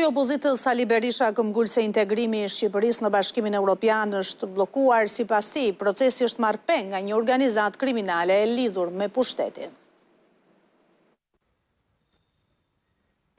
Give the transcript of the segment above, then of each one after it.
Drejtori i opozitës Sali Berisha këmbgul se integrimi i Shqipërisë në Bashkimin Evropian është bllokuar. Sipas tij, procesi është marrë peng nga një organizatë kriminale e lidhur me pushtetin.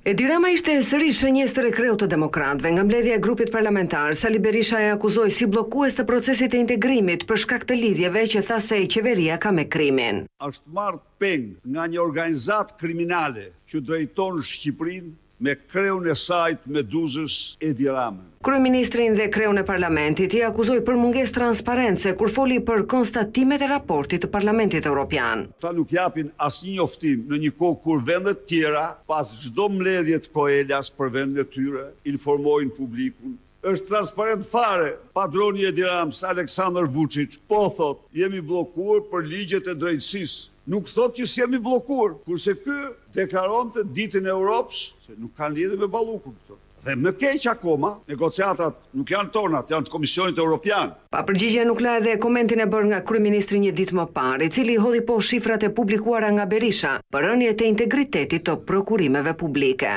Edi Rama ishte sërish shënjestër e kreut të demokratëve. Nga mbledhja e grupit parlamentar, Sali Berisha e akuzoi si bllokues të procesit të integrimit për shkak të lidhjeve që tha se qeveria ka me krimin. Është marrë peng nga një organizatë kriminale që drejton Shqipërinë me kreun e saj të meduzës Edi Ramën. Kryeministrin dhe kreun e parlamentit i akuzoi për mungesë transparence kur foli për konstatimet e raportit të Parlamentit Evropian. Ta nuk japin asnjë njoftim në një kohë kur vendet tjera, pas çdo mbledhje të Koelas për vendet e tyre, informojnë publikun. Është transparent fare. Padroni Edi Ramës, Aleksandar Vučić, po thot, jemi bllokuar për ligjet e drejtësisë. Nuk thot që s'jemi bllokuar, kurse ky deklaronte ditën e Europës se nuk kanë lidhje me ballukun këto. Dhe më keq akoma, negociatat nuk janë tonat, janë të Komisionit Evropian. Pa përgjigje nuk la edhe komentin e bërë nga kryeministri një ditë më parë, i cili hodhi po shifrat e publikuara nga Berisha për rënjet e integritetit të prokurimeve publike.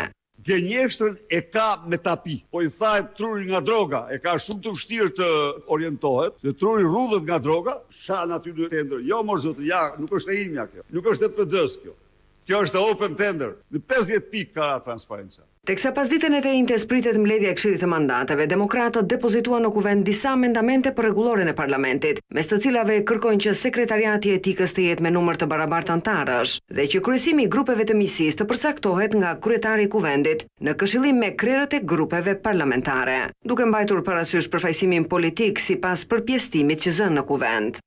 Gënjeshtrën e ka me tapi, po i thahet truri nga droga, e ka shumë të vështirë të orientohet, dhe truri rrudhët nga droga, shan aty në tender. Jo, mor zotë, ja, nuk është e imja kjo, nuk është e PD-s kjo. Kjo është open tender, në 50 pikë ka transparenca. Teksa pas ditën e të njëjtës pritet mbledhja e Këshillit të Mandateve, demokratët depozituan në kuvend disa amendamente për rregulloren e parlamentit, mes të cilave kërkojnë që sekretariati i etikës të jetë me numër të barabartë antarësh dhe që kryesimi i grupeve të misisë të përcaktohet nga kryetari i kuvendit në këshillim me krerët e grupeve parlamentare, duke mbajtur parasysh përfaqësimin politik sipas përpjestimit që zën në kuvend.